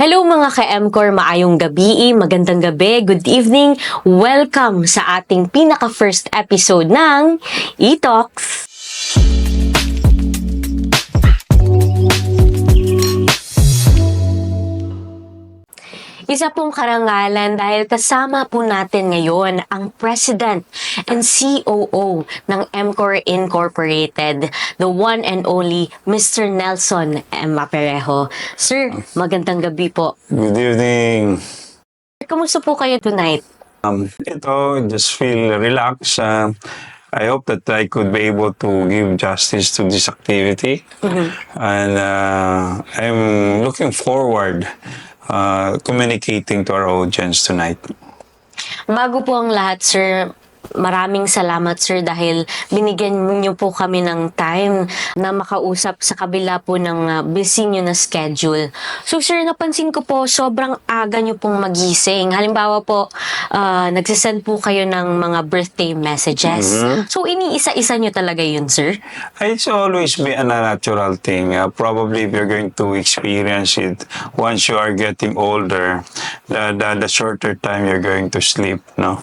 Hello mga ka-EMCOR, maayong gabi, magandang gabi, good evening. Welcome sa ating pinaka-first episode ng ETalks. Isa pong karangalan dahil kasama po natin ngayon ang President and COO ng EMCOR Incorporated, the one and only Mr. Nelson M. Aparejo. Sir, magandang gabi po. Good evening. Kamusta po kayo tonight? Just feel relaxed. I hope that I could be able to give justice to this activity. And I'm looking forward communicating to our audience tonight. Bago po ang lahat, sir, maraming salamat, sir, dahil binigyan niyo po kami ng time na makausap sa kabila po ng busy niyo na schedule. So, sir, napansin ko po, sobrang aga niyo pong magising. Halimbawa po, nagsisend po kayo ng mga birthday messages. So, iniisa-isa niyo talaga yun, sir? It's always be a natural thing. Probably if you're going to experience it once you are getting older, the shorter time you're going to sleep. No,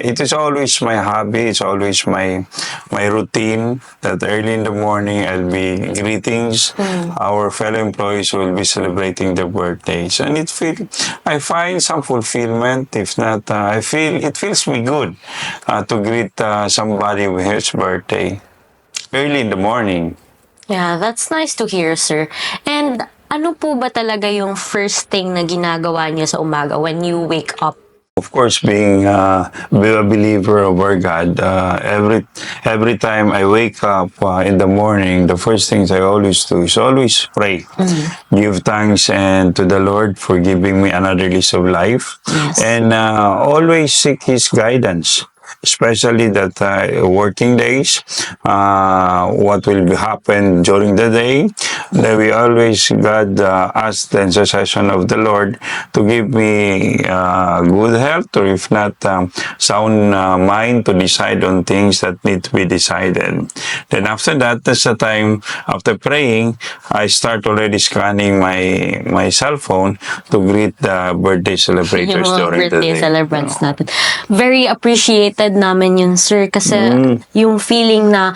it is always my hobby. It's always my routine that early in the morning I'll be greetings. Our fellow employees will be celebrating their birthdays, and I find some fulfillment. If not, it feels me good to greet somebody with his birthday early in the morning. Yeah, that's nice to hear, sir. And ano po ba talaga yung first thing na ginagawa niyo sa umaga when you wake up? Of course, being a believer of our God, every time I wake up in the morning, the first things I always do is always pray, give thanks and to the Lord for giving me another lease of life, and always seek His guidance. Especially that working days, what will happen during the day, that we always God ask the intercession of the Lord to give me good health, or if not, sound mind to decide on things that need to be decided. Then after that, that's the time, after praying, I start already scanning my cell phone to greet the birthday celebrators during the day. Birthday celebrants natin. Very appreciated namin yun, sir, kasi yung feeling na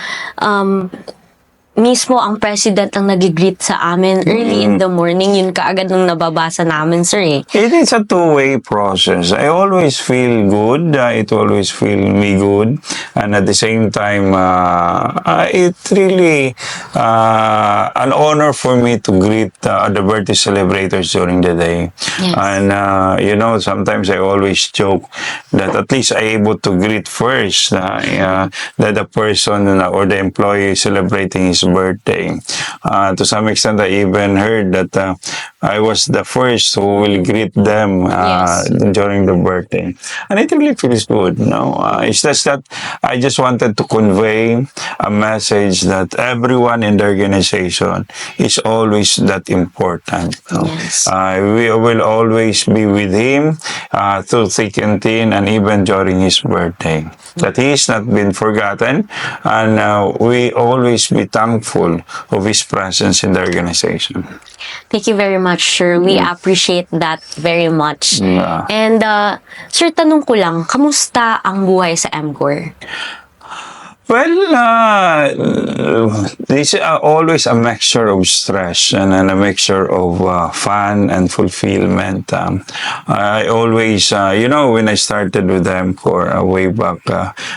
mismo ang president ang nag-greet sa amin early in the morning, yun kaagad nung nababasa namin, sir, eh. It is a two-way process. I always feel good. It always feel me good. And at the same time, it really an honor for me to greet the birthday celebrators during the day. Yes. And, sometimes I always joke that at least I able to greet first that the person or the employee celebrating his birthday. To some extent, I even heard that I was the first who will greet them during the birthday. And it really feels good. It's just that I just wanted to convey a message that everyone in the organization is always that important. Yes. We will always be with him through thick and thin, and even during his birthday. That he is not been forgotten, and we always be thankful of his presence in the organization. Thank you very much, sir. We appreciate that very much. Yeah. And, sir, tanong ko lang, kamusta ang buhay sa EMCOR? Well, this is always a mixture of stress and a mixture of fun and fulfillment. I always, when I started with EMCOR way back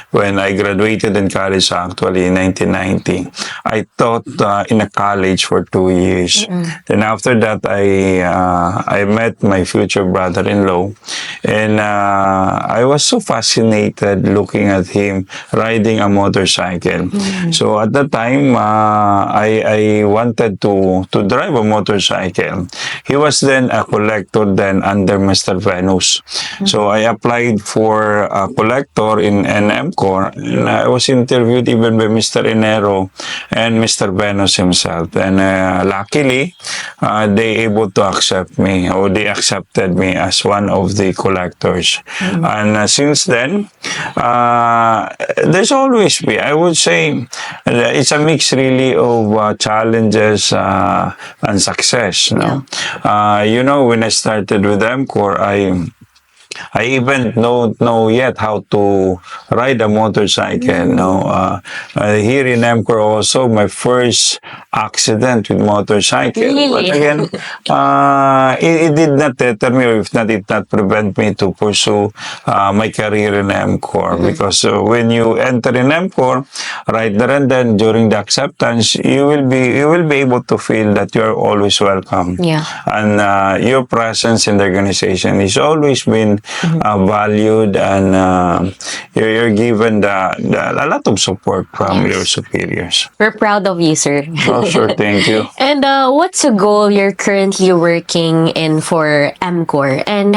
when I graduated in college, actually in 1990, I taught in a college for 2 years. Then after that, I met my future brother-in-law, and I was so fascinated looking at him riding a motorcycle. So at that time, I wanted to drive a motorcycle. He was then a collector under Mr. Venus. So I applied for a collector in EMCOR, and I was interviewed even by Mr. Enero and Mr. Venus himself. And luckily, they able to accept me, or they accepted me as one of the collectors. And since then, there's always happy. I would say it's a mix really of challenges and success. When I started with EMCOR, I even don't know yet how to ride a motorcycle. Here in EMCOR also, my first accident with motorcycle. But Really? again, it did not deter me, or if not, it not prevent me to pursue my career in EMCOR. Because when you enter in EMCOR, right there and then during the acceptance, you will be able to feel that you are always welcome. Yeah. And your presence in the organization is always been valued, and you're given a lot of support from your superiors. We're proud of you, sir. Oh, sure, thank you. And what's a goal you're currently working in for EMCOR, and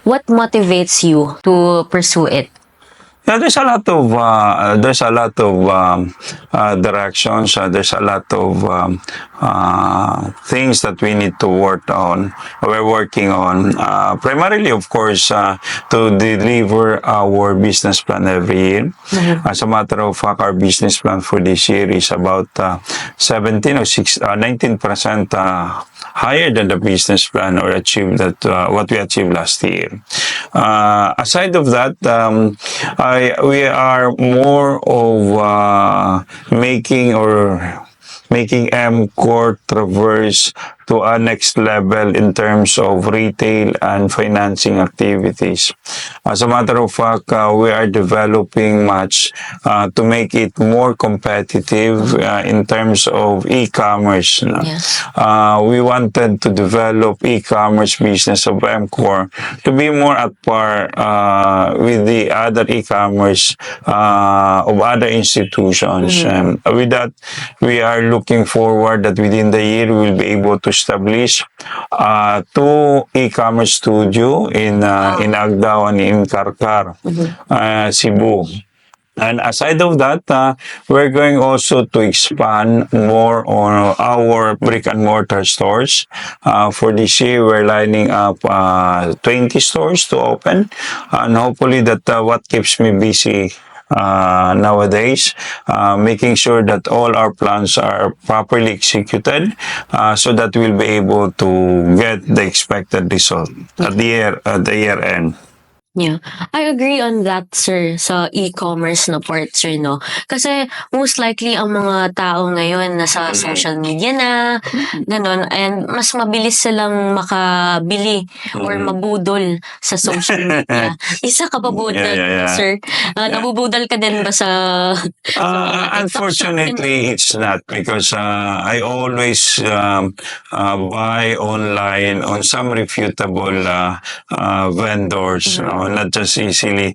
what motivates you to pursue it? Yeah, there's a lot of directions. There's a lot of things that we need to work on. We're working on primarily, of course, to deliver our business plan every year. As a matter of fact, our business plan for this year is about 19% higher than the business plan, or achieve that what we achieved last year. Aside of that, we are more of making EMCOR traverse to a next level in terms of retail and financing activities. As a matter of fact, we are developing much to make it more competitive in terms of e-commerce. Yes. We wanted to develop e-commerce business of EMCOR to be more at par with the other e-commerce of other institutions. With that, we are looking forward that within the year we'll be able to establish 2 e-commerce studio in Agdao and in Karkar, Cebu. And aside of that, we're going also to expand more on our brick and mortar stores. For this year, we're lining up 20 stores to open. And hopefully that what keeps me busy nowadays, making sure that all our plans are properly executed, so that we'll be able to get the expected result at the year end. Yeah. I agree on that, sir, sa e-commerce na part, sir, no? Kasi most likely ang mga tao ngayon nasa social media na, ganon, and mas mabilis silang makabili or mabudol sa social media. Isa ka ba budol, Yeah. sir? Nabubudol ka din ba sa Unfortunately, it's not, because I always buy online on some reputable vendors, not just easily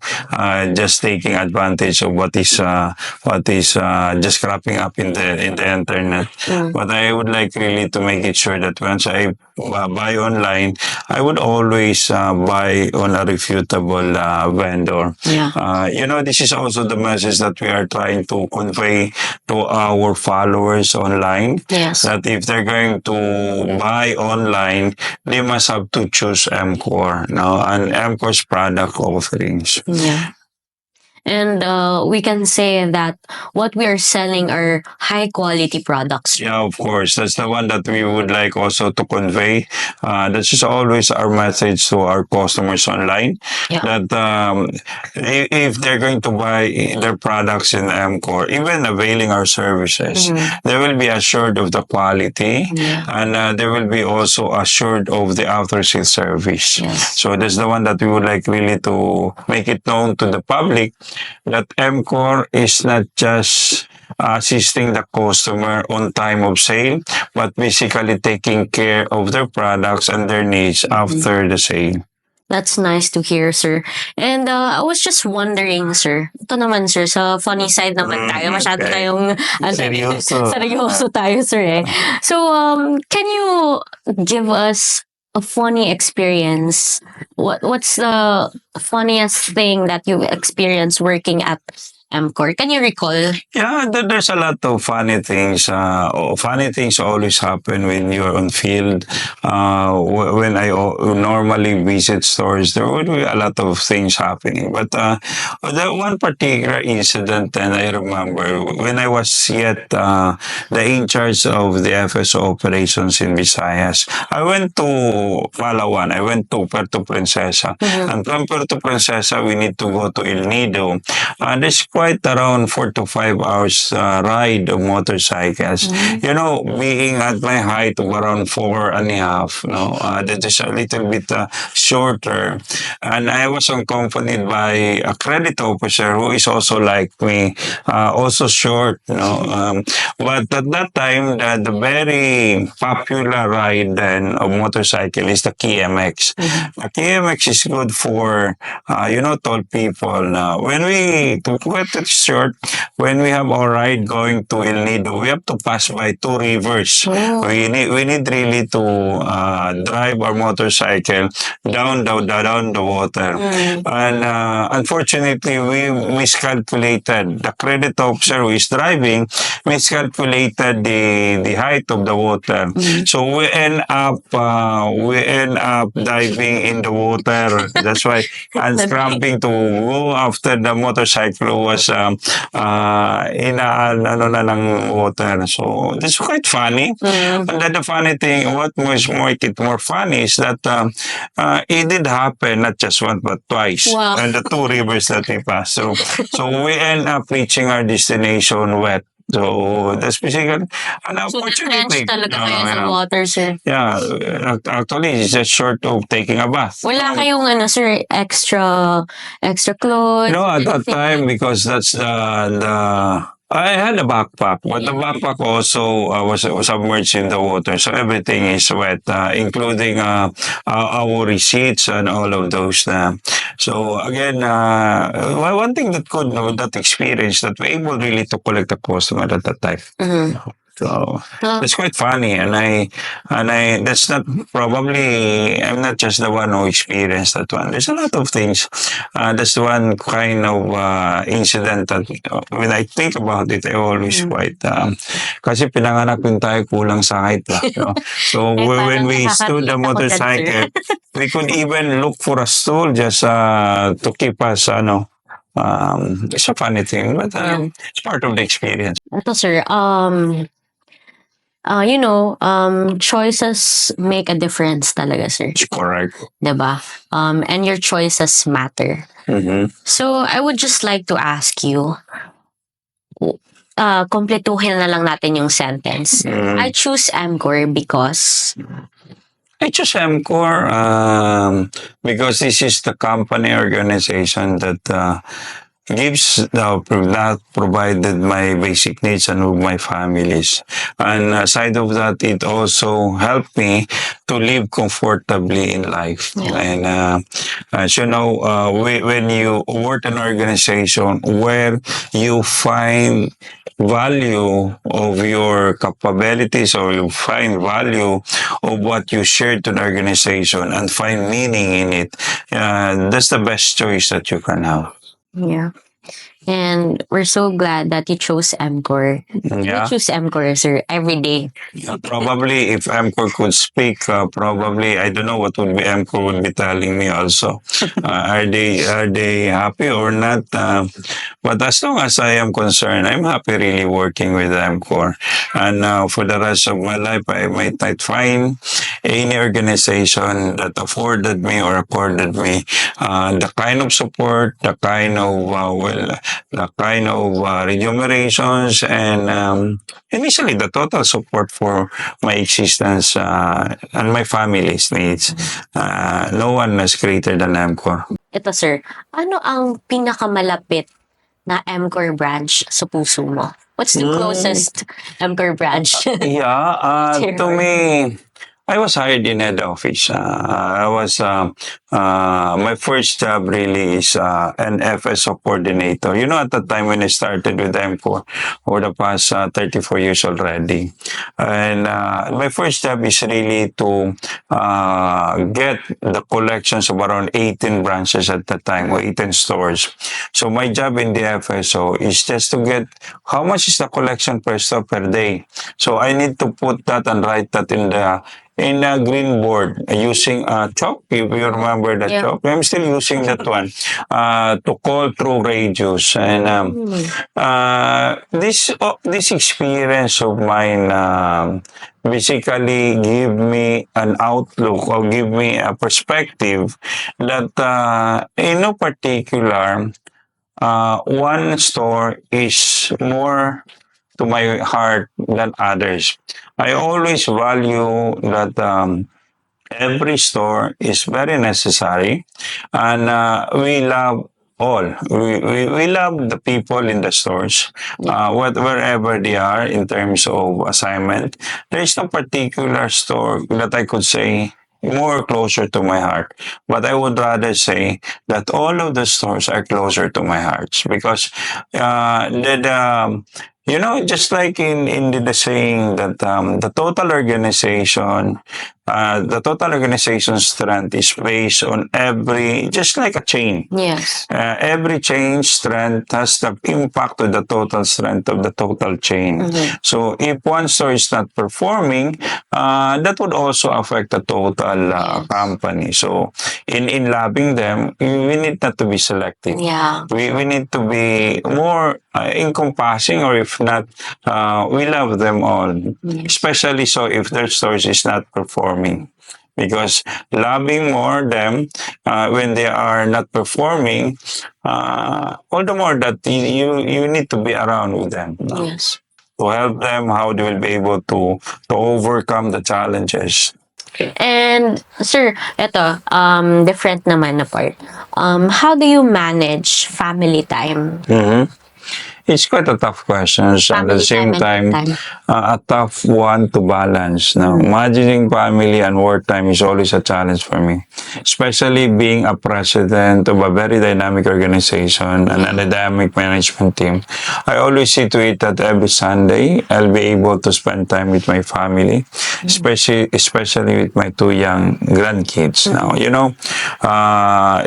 just taking advantage of what is just cropping up in the internet. But I would like really to make it sure that once I buy online, I would always buy on a reputable vendor. This is also the message that we are trying to convey to our followers online. Yes. That if they're going to buy online, they must have to choose EMCOR, and EMCOR's product offerings. Yeah. And we can say that what we are selling are high quality products. Yeah, of course. That's the one that we would like also to convey. That's just always our message to our customers online. That if they're going to buy their products in EMCOR, even availing our services, they will be assured of the quality, and they will be also assured of the after sales service. So that's the one that we would like really to make it known to the public, that EMCOR is not just assisting the customer on time of sale, but basically taking care of their products and their needs after the sale. That's nice to hear, sir. And I was just wondering, sir, ito naman, sir, sa funny side naman tayo, masyado tayong seryoso tayo, sir, eh. So, can you give us a funny experience? What's the funniest thing that you've experienced working at EMCOR? Can you recall? Yeah, there's a lot of funny things. Funny things always happen when you're on field. When I normally visit stores, there would be a lot of things happening. But the one particular incident, and I remember when I was yet the in charge of the FSO operations in Visayas, I went to Palawan. I went to Puerto Princesa. And from Puerto Princesa, we need to go to El Nido. There's quite around 4 to 5 hours ride of motorcycles. You know, being at my height of around 4.5, that is a little bit shorter. And I was accompanied by a credit officer who is also like me, also short, but at that time, the very popular ride then of motorcycle is the KMX. The KMX is good for, tall people. When we, to cut it short, when we have our ride going to El Nido, we have to pass by two rivers. We need really to drive our motorcycle down the water. And unfortunately, we miscalculated. The credit officer who is driving miscalculated the height of the water. So we end up diving in the water. That's why and scrapping to go after the motorcycle who was ano na ng water. So that's quite funny. And then the funny thing, what was make it more funny is that it did happen not just once but twice. Wow. And the two rivers that we passed through. So we end up reaching our destination wet. So that's basically an So opportunity. na-trench talaga kayo sa water, sir? Yeah, actually, it's just short of taking a bath. Wala kayong sir, extra clothes? No, at that time, because that's the I had a backpack, but the backpack also was submerged in the water, so everything is wet, including our receipts and all of those. So again, one thing that could know that experience that we're able really to collect the customer at that time. So it's quite funny, and I that's not probably I'm not just the one who experienced that one. There's a lot of things. That's one kind of incident that when I think about it, I always quite kasi pinanganak din tayo kulang sa height. So when we stood the motorcycle, we could even look for a stool just to keep us it's a funny thing, but it's part of the experience. Ito, sir, choices make a difference talaga, sir. It's correct. Diba? And your choices matter. So, I would just like to ask you, kompletuhin na lang natin yung sentence. I choose EMCOR because... I choose EMCOR because this is the company organization that that provided my basic needs and with my families. And aside of that, it also helped me to live comfortably in life. And as you know, when you work in an organization where you find value of your capabilities or you find value of what you share to an organization and find meaning in it, that's the best choice that you can have. Yeah. And we're so glad that you chose EMCOR. Yeah. You choose EMCOR, sir, every day. Probably if EMCOR could speak, probably I don't know what would be EMCOR would be telling me also. Are they happy or not? But as long as I am concerned, I'm happy really working with EMCOR. And for the rest of my life, I might not find any organization that afforded me or accorded me the kind of support, the kind of remunerations, and initially the total support for my existence and my family's needs. No one is greater than EMCOR. Ito, sir, ano ang pinakamalapit na EMCOR branch sa puso mo? What's the closest EMCOR branch? To me, I was hired in head office. I was my first job really is an FSO coordinator. You know, at the time when I started with EMCOR, for the past 34 years already, and my first job is really to get the collections of around 18 branches at the time, or 18 stores. So my job in the FSO is just to get how much is the collection per store per day. So I need to put that and write that in a green board using chalk. If you remember the Yeah. chalk, I'm still using that one to call through radios. And this experience of mine basically give me an outlook or give me a perspective that in no particular one store is more to my heart than others. I always value that every store is very necessary, and we love all. We love the people in the stores, wherever they are in terms of assignment. There is no particular store that I could say more closer to my heart. But I would rather say that all of the stores are closer to my heart because you know, just like in the saying that the total organization strength is based on every, just like a chain. Yes. Every chain strength has the impact of the total strength of the total chain. Mm-hmm. So if one store is not performing, that would also affect the total company. So in loving them, we need not to be selective. Yeah. We need to be more encompassing, or if not, we love them all. Especially so if their stores is not performing. Because loving more them when they are not performing, all the more that you need to be around with them. Yes. To help them how they will be able to overcome the challenges. And sir, eto, different naman na part. How do you manage family time? Mm-hmm. It's quite a tough question. At the Family same time and time, work time. a tough one to balance. Now, managing family and work time is always a challenge for me, especially being a president of a very dynamic organization and a dynamic management team. I always see to it that every Sunday I'll be able to spend time with my family, especially with my two young grandkids. Now, you know,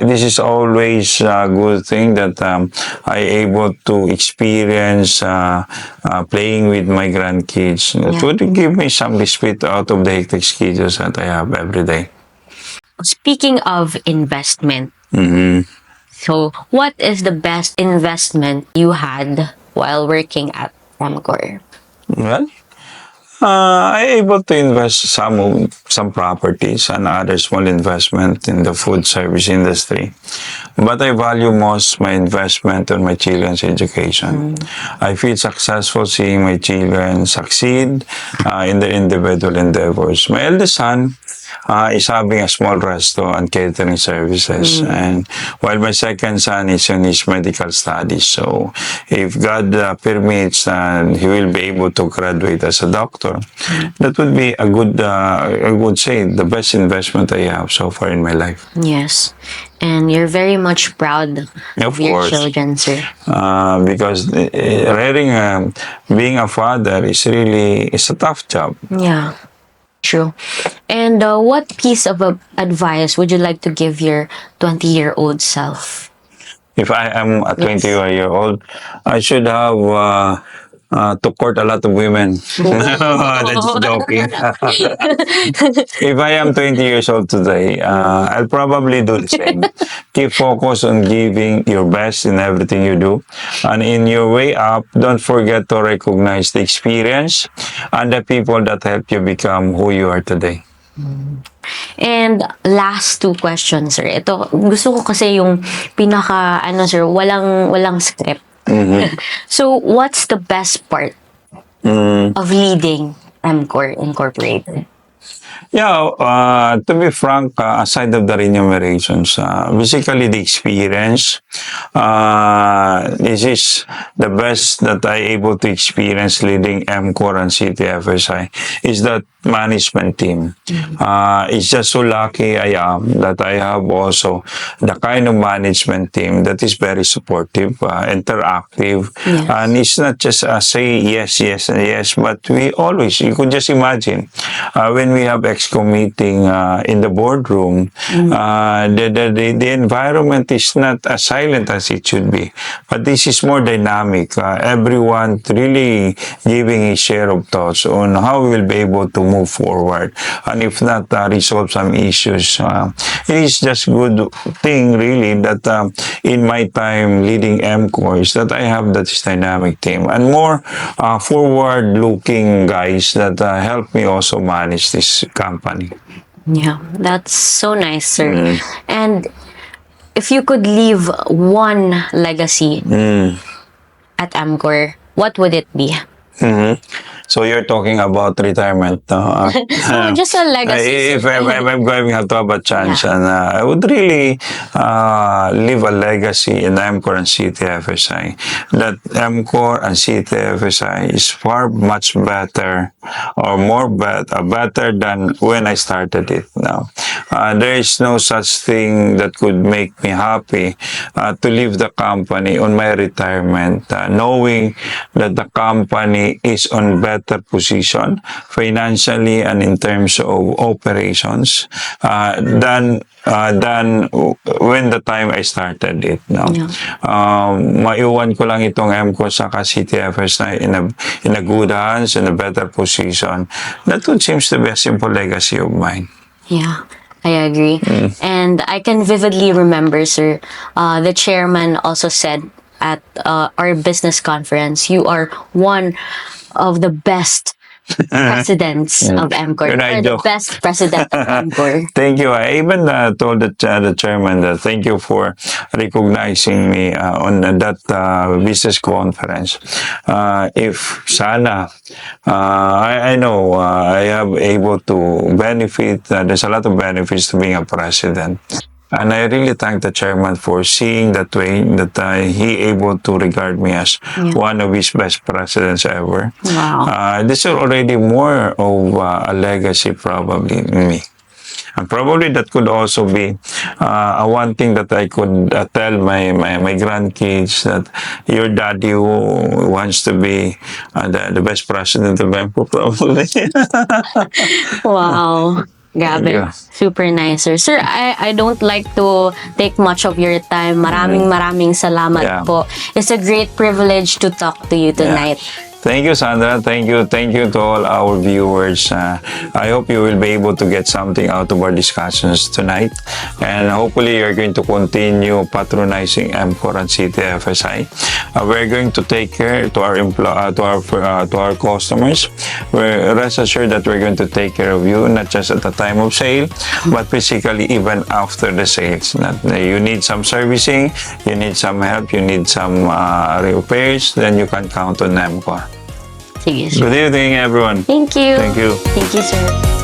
this is always a good thing that I able to experience playing with my grandkids. It would give me some respite out of the hectic schedules that I have every day. Speaking of investment, Mm-hmm. so what is the best investment you had while working at EMCOR? Well, I able to invest some properties and other small investment in the food service industry, but I value most my investment on my children's education. I feel successful seeing my children succeed in their individual endeavors. My eldest son is having a small resto and catering services, and while my second son is in his medical studies. So, if God permits, he will be able to graduate as a doctor. That would be a good, I would say, the best investment I have so far in my life. Yes. And you're very much proud Of of your course. children, sir. Because being a father is really, it's a tough job. Yeah, true. And what piece of advice would you like to give your 20-year-old self? If I am a 20-year-old, I should have to court a lot of women. That's joking. If I am 20 years old today, I'll probably do the same. Keep focus on giving your best in everything you do. And in your way up, don't forget to recognize the experience and the people that help you become who you are today. And last two questions, sir. Ito, gusto ko kasi yung pinaka, sir, walang script. So, what's the best part of leading EMCOR Incorporated? Yeah, to be frank, aside of the remunerations, basically the experience, this is the best that I able to experience leading EMCOR and CTFSI, is that management team. It's just so lucky I am that I have also the kind of management team that is very supportive, interactive, Yes. and it's not just say yes, yes, and yes, but we always, you could just imagine when we have exco meeting in the boardroom, the environment is not as silent as it should be, but this is more dynamic. Everyone really giving a share of thoughts on how we will be able to move forward, and if not resolve some issues. It is just good thing really that in my time leading EMCOR is that I have that dynamic team and more forward-looking guys that help me also manage this company. Yeah, that's so nice, sir. And if you could leave one legacy at EMCOR, what would it be? So you're talking about retirement, no? No, just a legacy. If I'm going to have a chance, Yeah. and I would really leave a legacy in EMCOR and CTFSI. That EMCOR and CTFSI is far much better, or better than when I started it. Now, there is no such thing that could make me happy to leave the company on my retirement, knowing that the company is on better position financially and in terms of operations than when the time I started it. No? Yeah. Maiwan ko lang itong EMCO sa CTFS na in a good hands, in a better position. That would seems to be a simple legacy of mine. Yeah, I agree. And I can vividly remember, sir, the chairman also said at our business conference, you are one of the best presidents of EMCOR. Good You are night, the Joe. best president of EMCOR. Thank you. I even told the chairman that thank you for recognizing me on that business conference. If sana, I know I have able to benefit. There's a lot of benefits to being a president. And I really thank the chairman for seeing that way, that he able to regard me as one of his best presidents ever. Wow. This is already more of a legacy probably in me. And probably that could also be one thing that I could tell my grandkids, that your daddy who wants to be the best president of EMCO probably. Wow. Grabe. Yeah. Super nice, sir. Sir, I don't like to take much of your time. Maraming salamat Yeah. po. It's a great privilege to talk to you tonight. Thank you, Sandra. Thank you to all our viewers. I hope you will be able to get something out of our discussions tonight, and hopefully you're going to continue patronizing EMCOR and CTFSI. We're going to take care to our customers. Rest assured that we're going to take care of you, not just at the time of sale, but basically even after the sales. You need some servicing, you need some help, you need some repairs, then you can count on EMCOR. Sige, sir. Good evening, everyone. Thank you. Thank you. Thank you, sir.